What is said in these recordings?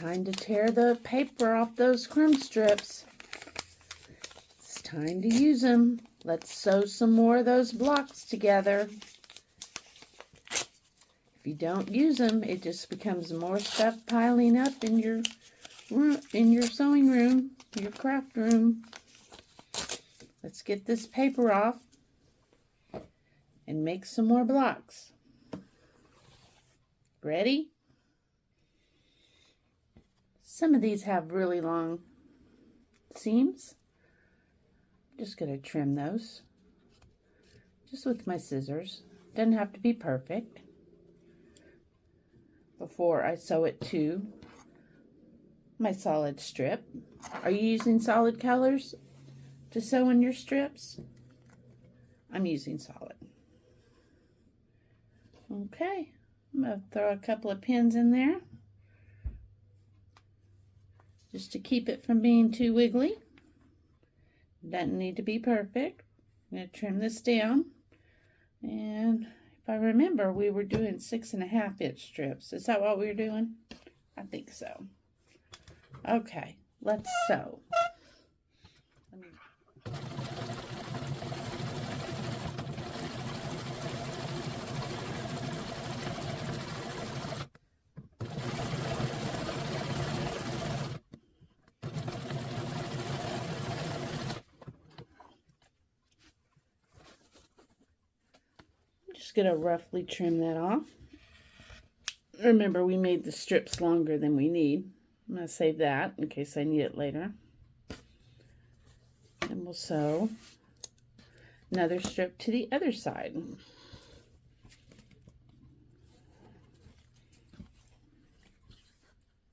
time to tear the paper off those crumb strips. It's time to use them. Let's sew some more of those blocks together. If you don't use them, it just becomes more stuff piling up in your sewing room, your craft room. Let's get this paper off and make some more blocks. Ready? Some of these have really long seams. I'm just going to trim those just with my scissors. Doesn't have to be perfect before I sew it to my solid strip. Are you using solid colors to sew in your strips? I'm using solid. Okay, I'm going to throw a couple of pins in there just to keep it from being too wiggly. Doesn't need to be perfect. I'm going to trim this down, and if I remember, we were doing 6.5 inch strips. Is that what we were doing? I think so. Okay, let's sew. Just going to roughly trim that off. Remember, we made the strips longer than we need. I'm going to save that in case I need it later. And we'll sew another strip to the other side.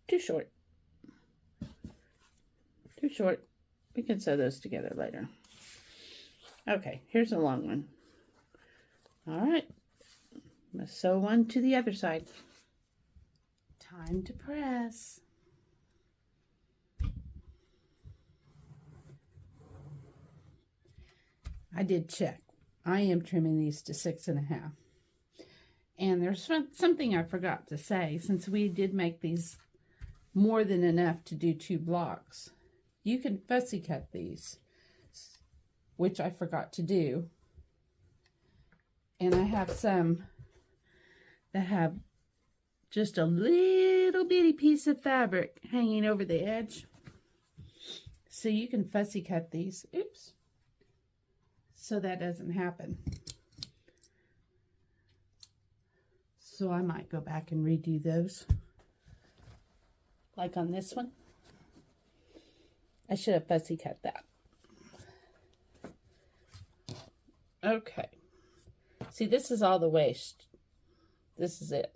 Too short. Too short. We can sew those together later. Okay, here's a long one. All right, I'm going to sew one to the other side. Time to press. I did check. I am trimming these to 6.5. And there's something I forgot to say. Since we did make these more than enough to do 2 blocks, you can fussy cut these, which I forgot to do. And I have some that have just a little bitty piece of fabric hanging over the edge. So you can fussy cut these. Oops. So that doesn't happen. So I might go back and redo those. Like on this one. I should have fussy cut that. Okay. See, this is all the waist. This is it.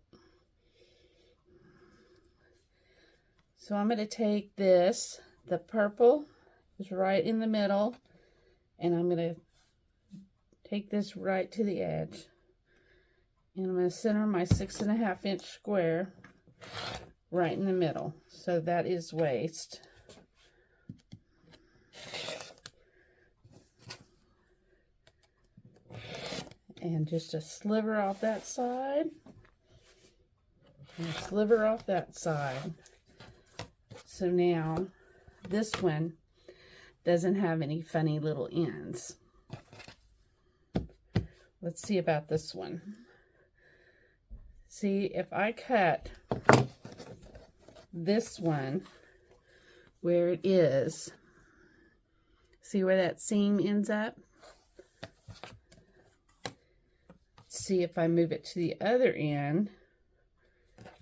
So I'm going to take this, the purple is right in the middle, and I'm going to take this right to the edge. And I'm going to center my 6.5 inch square right in the middle. So that is waist. And just a sliver off that side. And a sliver off that side. So now, this one doesn't have any funny little ends. Let's see about this one. See, if I cut this one where it is, see where that seam ends up? See, if I move it to the other end,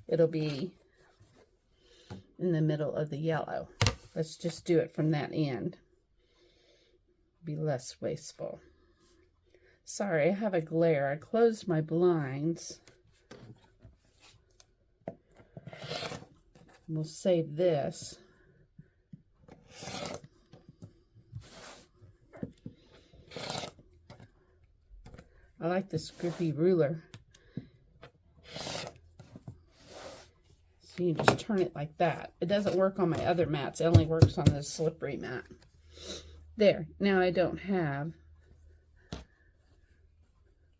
it'll be in the middle of the yellow. Let's just do it from that end. Be less wasteful. Sorry, I have a glare. I closed my blinds. We'll save this. I like this grippy ruler. So you just turn it like that. It doesn't work on my other mats. It only works on this slippery mat. There. Now I don't have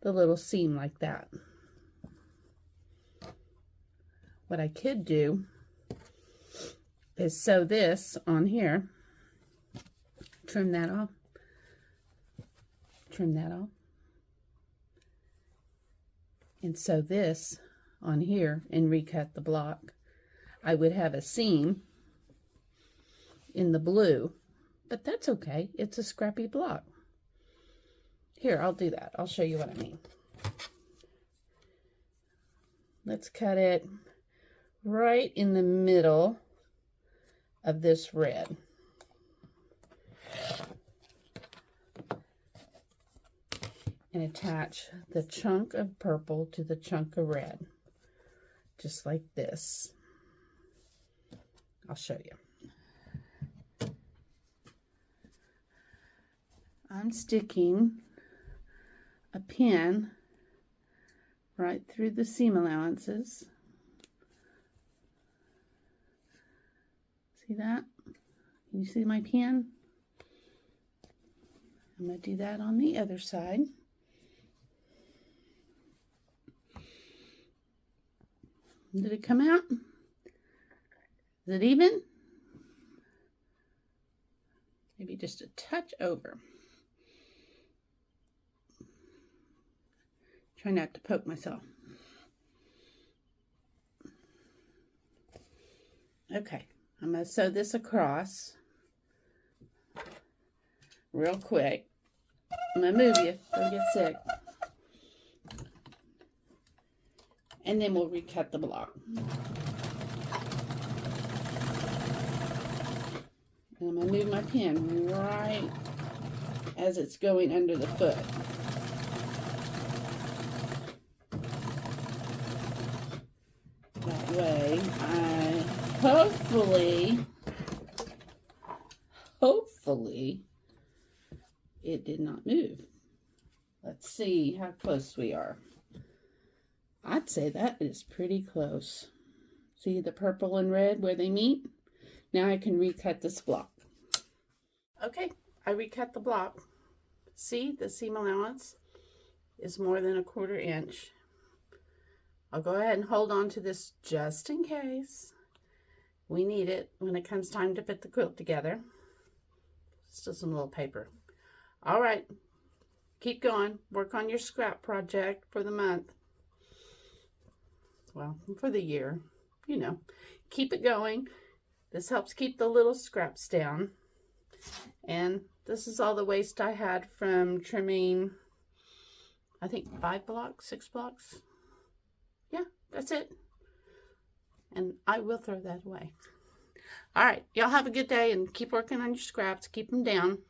the little seam like that. What I could do is sew this on here. Trim that off. Trim that off. And sew this on here and recut the block. I would have a seam in the blue, but that's okay. It's a scrappy block. Here, I'll do that. I'll show you what I mean. Let's cut it right in the middle of this red. And attach the chunk of purple to the chunk of red, just like this. I'll show you. I'm sticking a pin right through the seam allowances. See that? Can you see my pin? I'm going to do that on the other side. Did it come out? Is it even? Maybe just a touch over. Try not to poke myself. Okay, I'm going to sew this across real quick. I'm going to move you, don't get sick. And then we'll recut the block. And I'm going to move my pin right as it's going under the foot. That way, I hopefully, it did not move. Let's see how close we are. I'd say that is pretty close. See the purple and red where they meet? Now I can recut this block. Okay, I recut the block. See, the seam allowance is more than 1/4 inch. I'll go ahead and hold on to this just in case we need it when it comes time to put the quilt together. Still some little paper. All right, keep going. Work on your scrap project for the month. Well, for the year, you know, keep it going. This helps keep the little scraps down. And this is all the waste I had from trimming, I think 5 blocks, 6 blocks. Yeah, that's it. And I will throw that away. All right, y'all have a good day and keep working on your scraps. Keep them down.